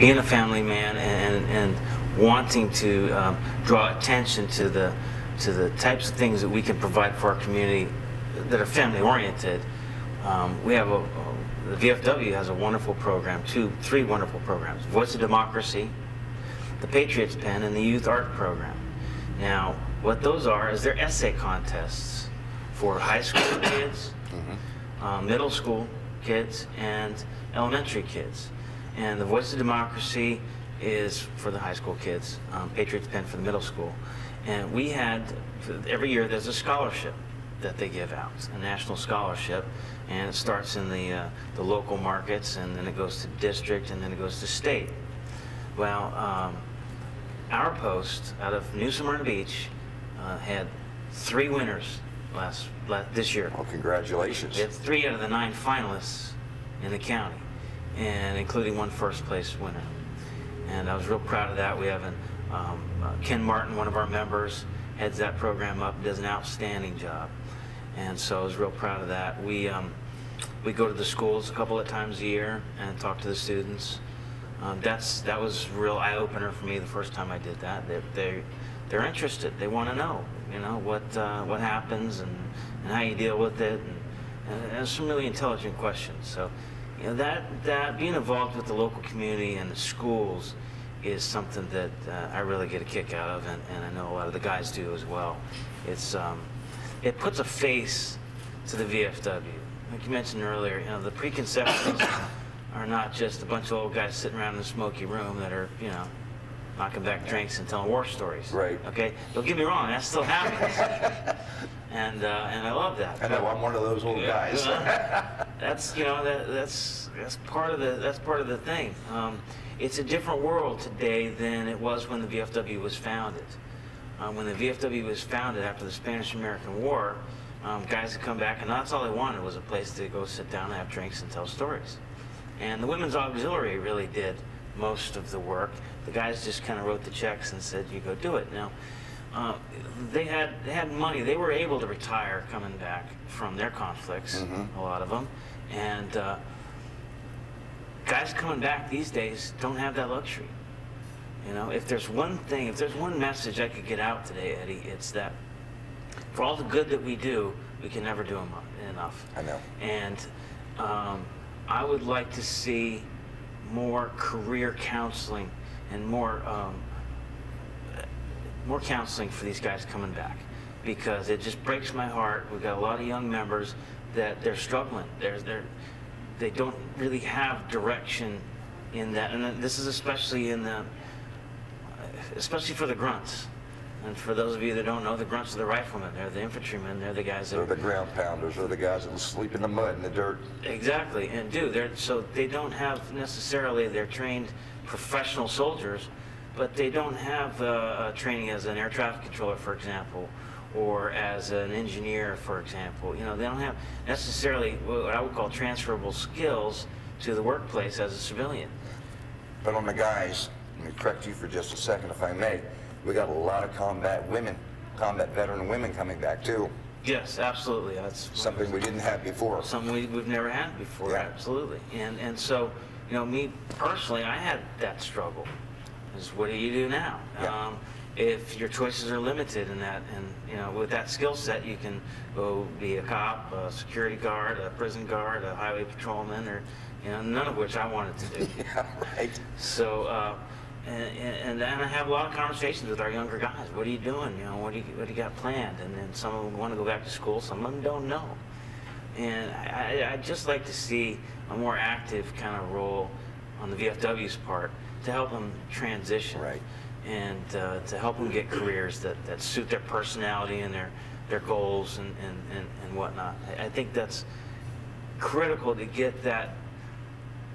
being a family man and wanting to draw attention to the types of things that we can provide for our community that are family oriented. We have the VFW has a wonderful program, three wonderful programs: Voice of Democracy, the Patriots Pen, and the Youth Art Program. Now, what those are is they're essay contests for high school kids, middle school kids, and elementary kids. And the Voice of Democracy is for the high school kids, Patriots Pen for the middle school. And we had, every year there's a scholarship that they give out, a national scholarship, and it starts in the local markets, and then it goes to district, and then it goes to state. Well, our post out of New Smyrna Beach had 3 winners this year. Well, congratulations. We had 3 out of the 9 finalists in the county, and including 1 first place winner. And I was real proud of that. We have Ken Martin, one of our members, heads that program up, does an outstanding job. And so I was real proud of that. We go to the schools a couple of times a year and talk to the students. That was a real eye-opener for me the first time I did that. They're interested. They want to know, what happens and how you deal with it. And there's some really intelligent questions. So, that being involved with the local community and the schools is something that I really get a kick out of, and I know a lot of the guys do as well. It puts a face to the VFW. Like you mentioned earlier, the preconceptions are not just a bunch of old guys sitting around in a smoky room that are, knocking back drinks and telling war stories. Right. Okay? Don't get me wrong, that still happens. And I love that. I know, I'm one of those old guys. That's part of the thing. It's a different world today than it was when the VFW was founded. When the VFW was founded after the Spanish-American War, guys would come back, and that's all they wanted was a place to go sit down and have drinks and tell stories. And the Women's Auxiliary really did most of the work. The guys just kind of wrote the checks and said, you go do it. Now, they had money. They were able to retire coming back from their conflicts, a lot of them. And guys coming back these days don't have that luxury. If there's one thing, if there's one message I could get out today, Eddie, it's that for all the good that we do, we can never do enough. I know. And I would like to see more career counseling and more counseling for these guys coming back, because it just breaks my heart. We've got a lot of young members that they're struggling. They don't really have direction in that, and this is especially for the grunts. And for those of you that don't know, the grunts are the riflemen. They're the infantrymen. They're the guys that... They're the ground pounders. They're the guys that will sleep in the mud and the dirt. Exactly, and so they don't have necessarily, they're trained professional soldiers, but they don't have training as an air traffic controller, for example, or as an engineer, for example. They don't have necessarily what I would call transferable skills to the workplace as a civilian. But on the guys, let me correct you for just a second, if I may. We got a lot of combat veteran women coming back too. Yes, absolutely. That's something we didn't have before. Something we've never had before, yeah. Absolutely. And so, me personally, I had that struggle. Is what do you do now? Yeah. If your choices are limited in that, and with that skill set, you can go be a cop, a security guard, a prison guard, a highway patrolman, or none of which I wanted to do. Yeah, right. So. And I have a lot of conversations with our younger guys. What are you doing? What do you got planned? And then some of them want to go back to school. Some of them don't know. And I'd just like to see a more active kind of role on the VFW's part to help them transition, right, and to help them get careers that suit their personality and their goals and whatnot. I think that's critical to get that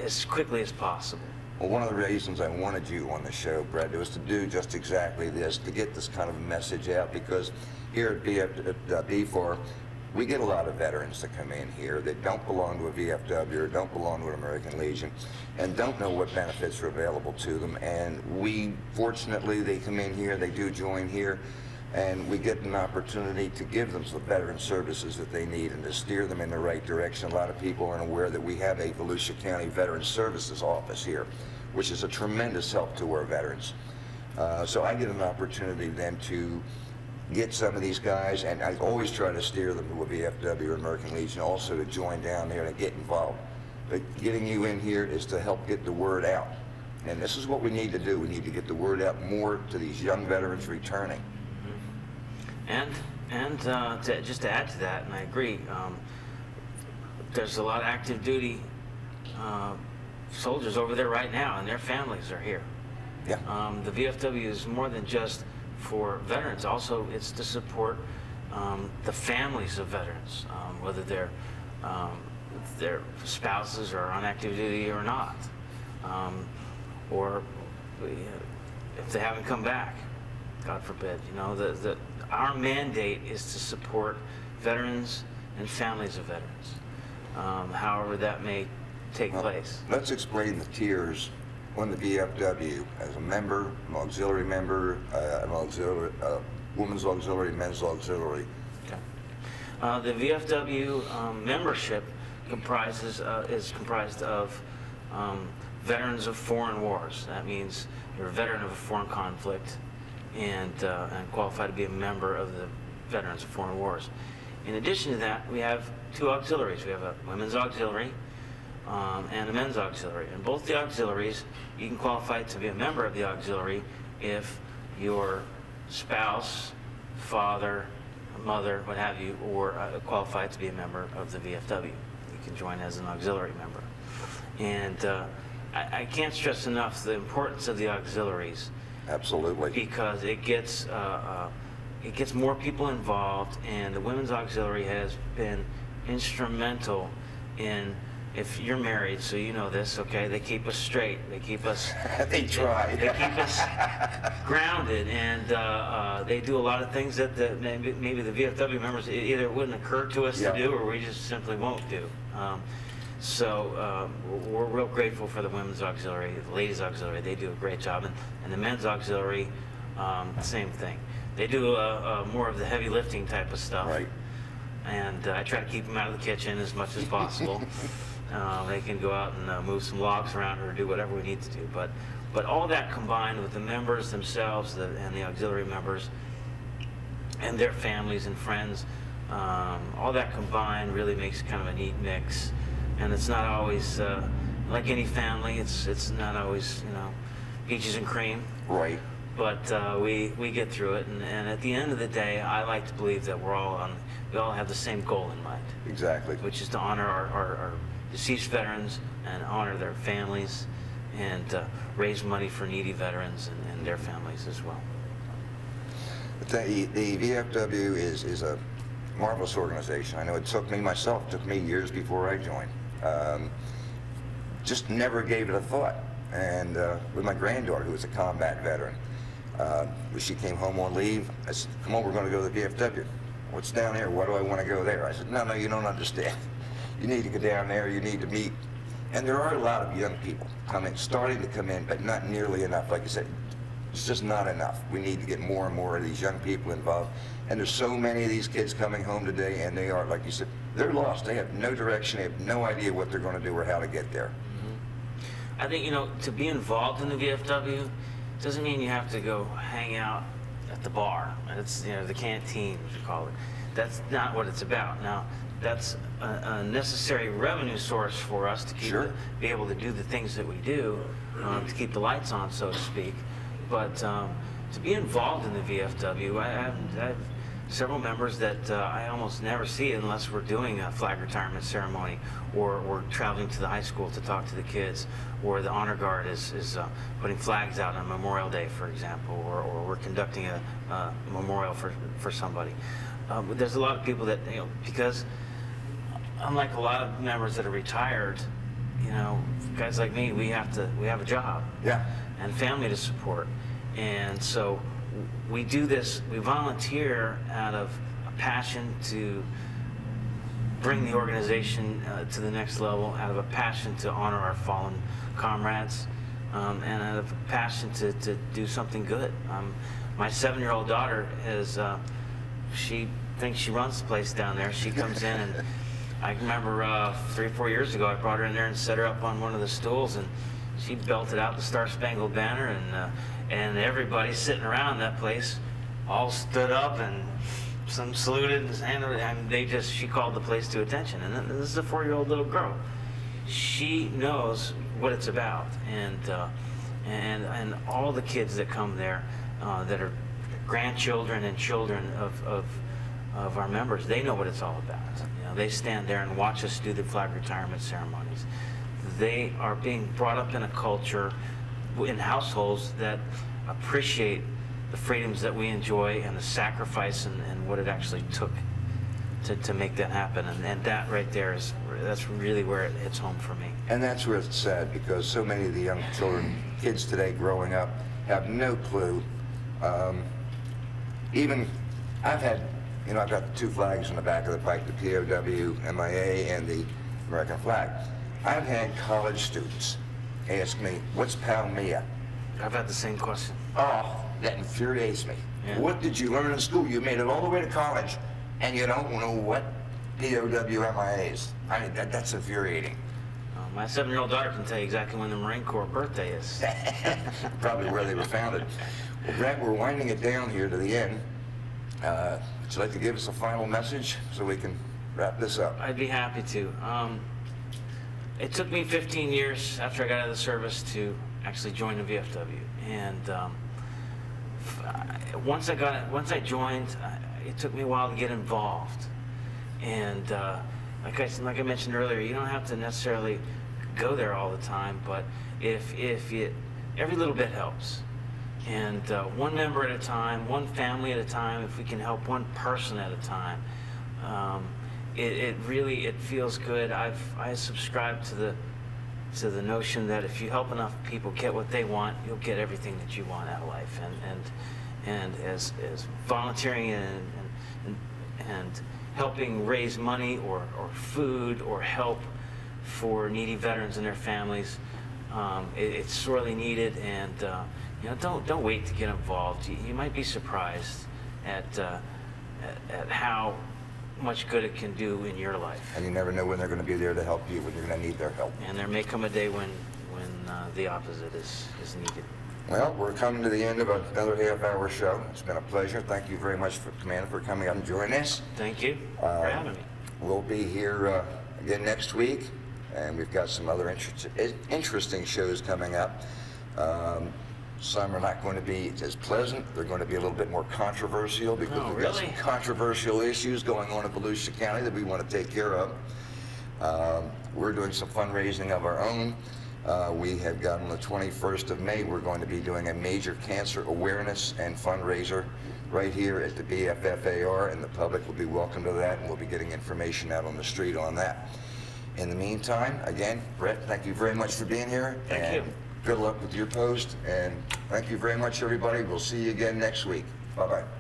as quickly as possible. Well, one of the reasons I wanted you on the show, Brett, was to do just exactly this, to get this kind of a message out, because here at B4, we get a lot of veterans that come in here that don't belong to a VFW or don't belong to an American Legion and don't know what benefits are available to them. And fortunately, they come in here, they do join here, and we get an opportunity to give them the veteran services that they need and to steer them in the right direction. A lot of people aren't aware that we have a Volusia County Veteran Services Office here, which is a tremendous help to our veterans. So I get an opportunity then to get some of these guys, and I always try to steer them to a VFW or American Legion also to join down there and get involved. But getting you in here is to help get the word out. And this is what we need to do. We need to get the word out more to these young veterans returning. And just to add to that, and I agree, there's a lot of active duty soldiers over there right now, and their families are here. Yeah. The VFW is more than just for veterans. Also, it's to support the families of veterans, whether they're their spouses are on active duty or not, or if they haven't come back, God forbid. You know, our mandate is to support veterans and families of veterans, however that may take place. Let's explain the tiers on the VFW as a member, an auxiliary member, an auxiliary, women's auxiliary, men's auxiliary. Okay. The VFW membership is comprised of veterans of foreign wars. That means you're a veteran of a foreign conflict and qualify to be a member of the Veterans of Foreign Wars. In addition to that, we have two auxiliaries. We have a women's auxiliary and a men's auxiliary. And both the auxiliaries, you can qualify to be a member of the auxiliary if your spouse, father, mother, what have you, or qualified to be a member of the VFW. You can join as an auxiliary member. And I can't stress enough the importance of the auxiliaries. Absolutely. Because it gets more people involved, and the Women's Auxiliary has been instrumental in, if you're married, so you know this, okay, they keep us straight, they keep us... they try. They keep us grounded, and they do a lot of things that maybe the VFW members, either wouldn't occur to us to do, or we just simply won't do. So we're real grateful for the Women's Auxiliary, the Ladies Auxiliary. They do a great job, and the Men's Auxiliary, same thing. They do more of the heavy lifting type of stuff. Right. And I try to keep them out of the kitchen as much as possible. They can go out and move some logs around or do whatever we need to do. But all that combined with the members themselves and the auxiliary members and their families and friends, all that combined really makes kind of a neat mix. And it's not always, like any family, it's not always, you know, peaches and cream. Right. But we get through it, and at the end of the day, I like to believe that we all have the same goal in mind. Exactly. Which is to honor our deceased veterans and honor their families, and raise money for needy veterans and their families as well. The VFW is a marvelous organization. I know it took me years before I joined. Just never gave it a thought. And with my granddaughter, who was a combat veteran, when she came home on leave, I said, come on, we're going to go to the VFW. What's down there? Why do I want to go there? I said, no, you don't understand. You need to go down there, you need to meet. And there are a lot of young people starting to come in, but not nearly enough. Like I said, it's just not enough. We need to get more and more of these young people involved. And there's so many of these kids coming home today, and they are, like you said, they're lost. They have no direction. They have no idea what they're going to do or how to get there. I think, you know, to be involved in the VFW doesn't mean you have to go hang out at the bar. It's, you know, the canteen, as you call it. That's not what it's about. Now, that's a necessary revenue source for us to keep be able to do the things that we do, to keep the lights on, so to speak. But to be involved in the VFW, I have several members that I almost never see unless we're doing a flag retirement ceremony, or we're traveling to the high school to talk to the kids, or the Honor Guard is putting flags out on Memorial Day, for example, or we're conducting a memorial for somebody. There's a lot of people that, you know, because unlike a lot of members that are retired, you know, guys like me, we have a job and family to support. And so we do this, we volunteer out of a passion to bring the organization to the next level, out of a passion to honor our fallen comrades, and out of a passion to do something good. My 7-year-old daughter she thinks she runs the place down there. She comes in, and I remember 3 or 4 years ago, I brought her in there and set her up on one of the stools, and she belted out the Star Spangled Banner, and everybody sitting around that place all stood up and some saluted, and she called the place to attention. And this is a 4-year-old little girl. She knows what it's about, and all the kids that come there that are grandchildren and children of our members, they know what it's all about. You know, they stand there and watch us do the flag retirement ceremonies. They are being brought up in a culture, in households that appreciate the freedoms that we enjoy and the sacrifice and what it actually took to make that happen. And that right there that's really where it hits home for me. And that's where it's sad, because so many of the young kids today growing up have no clue. Even I've had, you know, I've got the 2 flags on the back of the bike, the POW, MIA, and the American flag. I've had college students ask me, what's Palmia? I've had the same question. Oh, that infuriates me. Yeah. What did you learn in school? You made it all the way to college, and you don't know what POW-MIA is. I mean, that's infuriating. My 7-year-old daughter can tell you exactly when the Marine Corps birthday is. Probably where they were founded. Well, Brett, we're winding it down here to the end. Would you like to give us a final message so we can wrap this up? I'd be happy to. It took me 15 years after I got out of the service to actually join the VFW, and once I joined, it took me a while to get involved. And like I mentioned earlier, you don't have to necessarily go there all the time, but every little bit helps. And one member at a time, one family at a time, if we can help one person at a time, it really feels good. I subscribe to the notion that if you help enough people get what they want, you'll get everything that you want out of life. And as volunteering and helping raise money or food or help for needy veterans and their families, it's sorely needed. And you know, don't wait to get involved. You might be surprised at how much good it can do in your life. And you never know when they're going to be there to help you, when you're going to need their help. And there may come a day when the opposite is needed. Well, we're coming to the end of another half-hour show. It's been a pleasure. Thank you very much, Commander, for coming out and joining us. Thank you for having me. We'll be here again next week, and we've got some other interesting shows coming up. Some are not going to be as pleasant. They're going to be a little bit more controversial, because we've got some controversial issues going on in Volusia County that we want to take care of. We're doing some fundraising of our own. We have got on the 21st of May, we're going to be doing a major cancer awareness and fundraiser right here at the BFFAR, and the public will be welcome to that, and we'll be getting information out on the street on that. In the meantime, again, Brett, thank you very much for being here. Thank you. Good luck with your post, and thank you very much, everybody. We'll see you again next week. Bye-bye.